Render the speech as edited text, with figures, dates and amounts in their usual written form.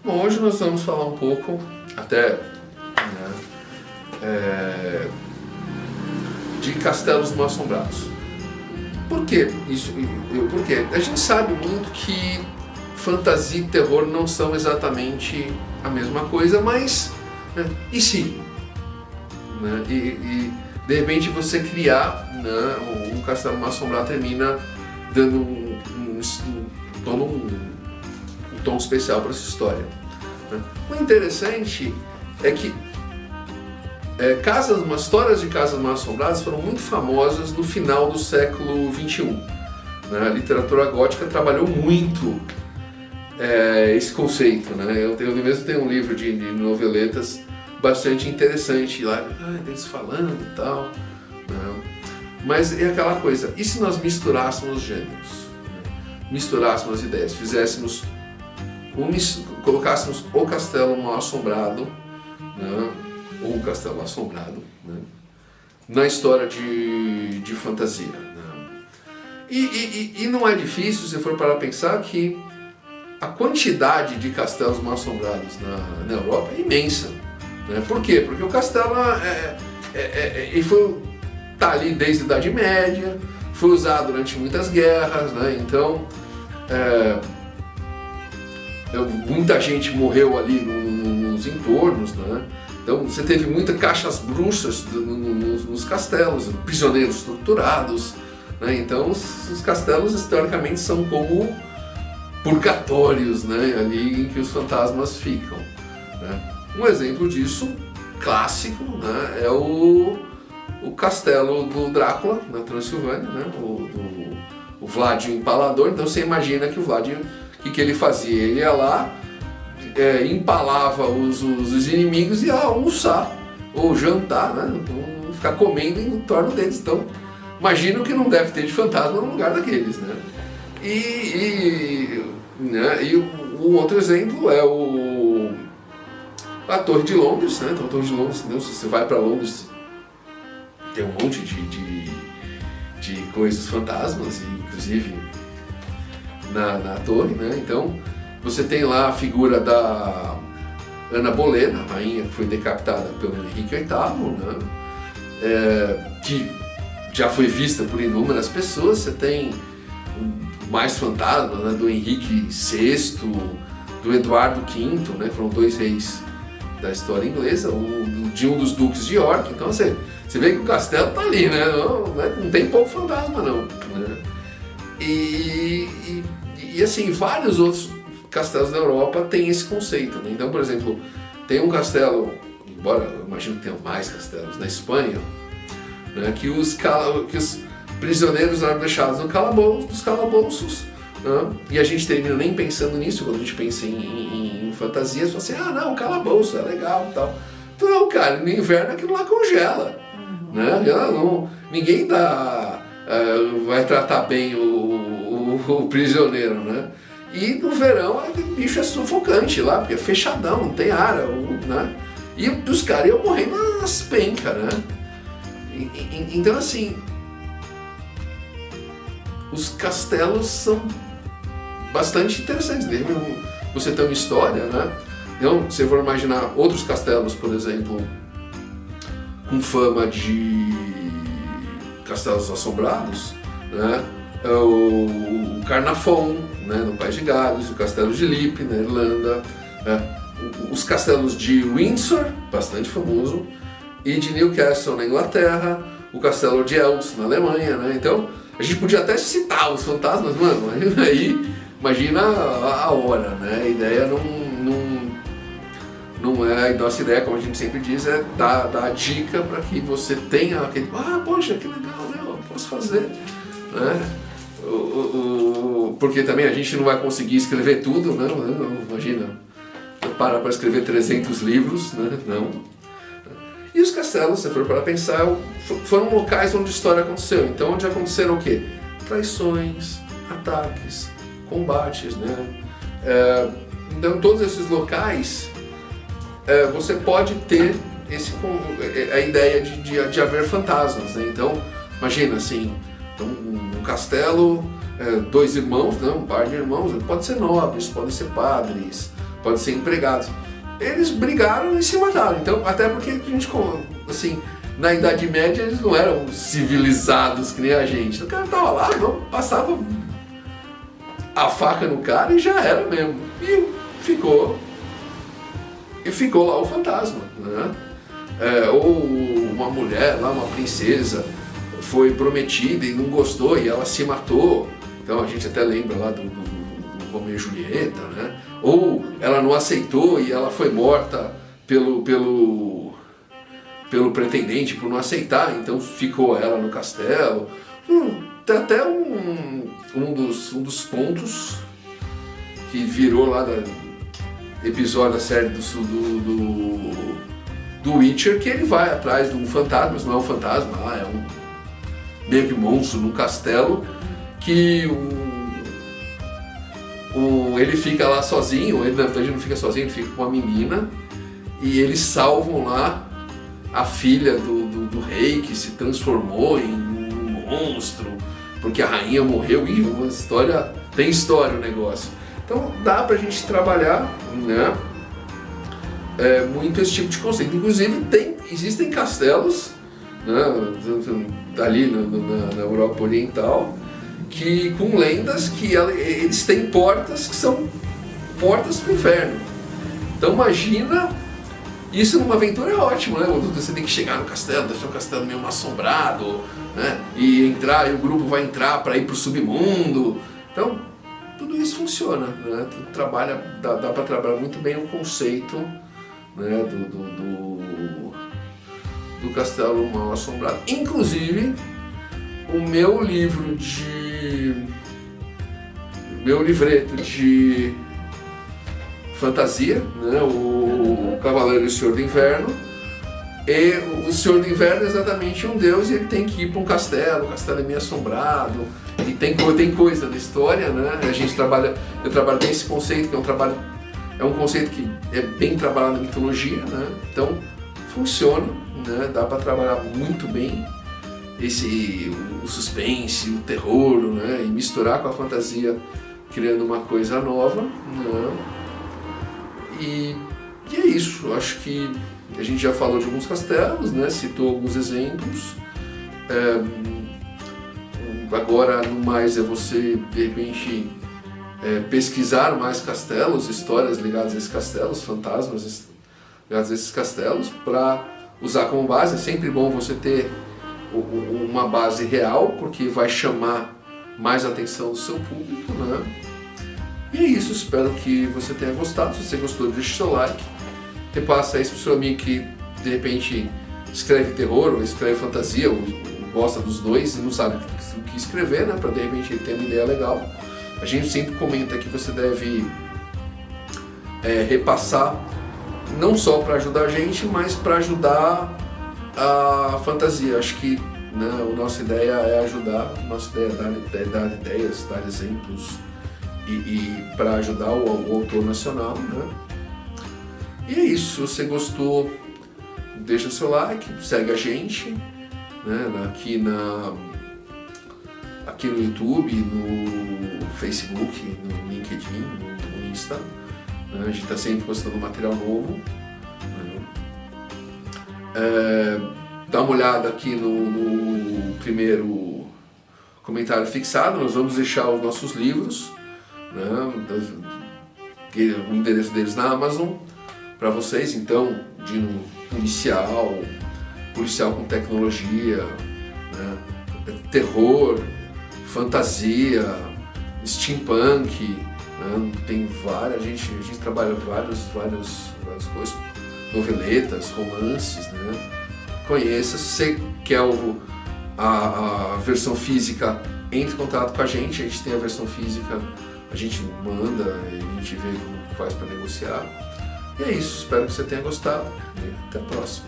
Bom, hoje nós vamos falar um pouco, até, de castelos mal assombrados. Por quê? Por quê? A gente sabe muito que fantasia e terror não são exatamente a mesma coisa, mas e se? E de repente você criar um castelo mal assombrado termina dando um tom especial para essa história. O interessante é que histórias de casas mal assombradas foram muito famosas no final do século XXI. A literatura gótica trabalhou muito esse conceito. Eu mesmo tenho um livro de noveletas bastante interessante lá, eles falando e tal. Mas é aquela coisa, e se nós misturássemos os gêneros? Misturássemos as ideias, colocássemos o castelo mal assombrado, ou o castelo assombrado, na história de fantasia. E não é difícil, se for para pensar, que a quantidade de castelos mal assombrados na Europa é imensa. Por quê? Porque o castelo está ali desde a Idade Média, foi usado durante muitas guerras, então muita gente morreu ali nos entornos, Então você teve muitas caixas bruxas nos castelos, prisioneiros torturados, Então os castelos historicamente são como purgatórios, ali em que os fantasmas ficam. Um exemplo disso, clássico, é o castelo do Drácula, na Transilvânia, o Vlad o Empalador. Então você imagina que o Vlad, o que ele fazia? Ele ia lá, empalava os inimigos e ia almoçar, ou jantar, ficar comendo em torno deles. Então imagina o que não deve ter de fantasma no lugar daqueles. E o outro exemplo é a Torre de Londres. Então a Torre de Londres, se você vai para Londres, tem um monte de coisas fantasmas, inclusive na torre, Então você tem lá a figura da Ana Bolena, a rainha que foi decapitada pelo Henrique VIII, que já foi vista por inúmeras pessoas. Você tem mais fantasmas, do Henrique VI, do Eduardo V, foram dois reis da história inglesa, de um dos duques de York. Então você vê que o castelo está ali, não tem pouco fantasma não. E assim, vários outros castelos da Europa têm esse conceito. Então, por exemplo, tem um castelo, embora eu imagino que tenham mais castelos, na Espanha, que os prisioneiros eram deixados nos calabouços, e a gente termina nem pensando nisso quando a gente pensa em fantasias. Fala assim, não, calabouço é legal e tal. Então, cara, no inverno aquilo lá congela. Ninguém vai tratar bem o prisioneiro, E no verão o bicho é sufocante lá, porque é fechadão, não tem ar, E os caras iam morrendo nas pencas, Então assim, os castelos são bastante interessantes. Você tem uma história, Então, se for imaginar outros castelos, por exemplo, com fama de castelos assombrados, o Carnarvon, no País de Gales, o Castelo de Lippe, na Irlanda, os castelos de Windsor, bastante famoso, e de Newcastle, na Inglaterra, o Castelo de Eltz, na Alemanha, Então, a gente podia até citar os fantasmas, aí imagina a hora, A ideia não é, a nossa ideia, como a gente sempre diz, é dar a dica para que você tenha aquele, poxa, que legal, eu posso fazer, porque também a gente não vai conseguir escrever tudo, imagina, parar para escrever 300 livros, não. E os castelos, se for para pensar, foram locais onde a história aconteceu. Então, onde aconteceram o quê? Traições, ataques, combates, Então, todos esses locais, você pode ter a ideia de haver fantasmas, Então, imagina assim, um castelo, dois irmãos, um par de irmãos, pode ser nobres, podem ser padres, podem ser empregados. Eles brigaram e se mataram. Então, até porque a gente, assim, na Idade Média eles não eram civilizados que nem a gente. O cara tava lá, passava a faca no cara e já era mesmo. E ficou lá o fantasma, né? Ou uma mulher lá, uma princesa, foi prometida e não gostou e ela se matou. Então a gente até lembra lá do Romeu e Julieta, né? Ou ela não aceitou e ela foi morta pelo pretendente por não aceitar, então ficou ela no castelo. Tem até um dos contos que virou lá da episódio da série do Witcher, que ele vai atrás de um fantasma, mas não é um fantasma, é um meio que monstro num castelo, que ele fica lá sozinho. Ele na verdade não fica sozinho, ele fica com uma menina, e eles salvam lá a filha do rei, que se transformou em um monstro, porque a rainha morreu. E uma história, tem história o negócio. Então dá pra gente trabalhar, né, muito esse tipo de conceito. Inclusive existem castelos, né, ali na Europa Oriental, que com lendas que eles têm portas que são portas para o inferno. Então imagina, isso numa aventura é ótimo, né? Você tem que chegar no castelo, deve ser um castelo meio assombrado, né? E o grupo vai entrar para ir para o submundo. Então tudo isso funciona, né? Dá para trabalhar muito bem o conceito, né, do castelo mal assombrado. Inclusive o meu livreto de fantasia, né, o Cavaleiro e o Senhor do Inverno. E o Senhor do Inverno é exatamente um deus e ele tem que ir para um castelo. O castelo é meio assombrado e tem coisa na história, né? Eu trabalho bem esse conceito, que é um conceito que é bem trabalhado na mitologia, né? Então funciona, né? Dá para trabalhar muito bem o suspense, o terror, né? E misturar com a fantasia, criando uma coisa nova, né? E é isso. Eu acho que a gente já falou de alguns castelos, né? Citou alguns exemplos. Agora, no mais, é você, de repente, pesquisar mais castelos, histórias ligadas a esses castelos, fantasmas ligados a esses castelos, para usar como base. É sempre bom você ter uma base real, porque vai chamar mais a atenção do seu público, né? E é isso, espero que você tenha gostado. Se você gostou, deixe seu like, repassa isso para o seu amigo que de repente escreve terror ou escreve fantasia, ou gosta dos dois e não sabe o que escrever, né? Para de repente ele ter uma ideia legal. A gente sempre comenta que você deve repassar, não só para ajudar a gente, mas para ajudar a fantasia. Acho que, né, a nossa ideia é ajudar, a nossa ideia é dar ideias, dar exemplos e para ajudar o autor nacional, né? E é isso. Se você gostou, deixa seu like, segue a gente, né, aqui no YouTube, no Facebook, no LinkedIn, no Insta, né? A gente está sempre postando material novo, né? Dá uma olhada aqui no primeiro comentário fixado. Nós vamos deixar os nossos livros, né, o endereço deles na Amazon para vocês. Então, de policial com tecnologia, né, terror, fantasia, steampunk, né, tem várias, a gente trabalha várias coisas, noveletas, romances, né? Conheça. Se você quer a versão física, entre em contato com a gente tem a versão física, a gente manda e a gente vê como faz para negociar. E é isso, espero que você tenha gostado e até a próxima.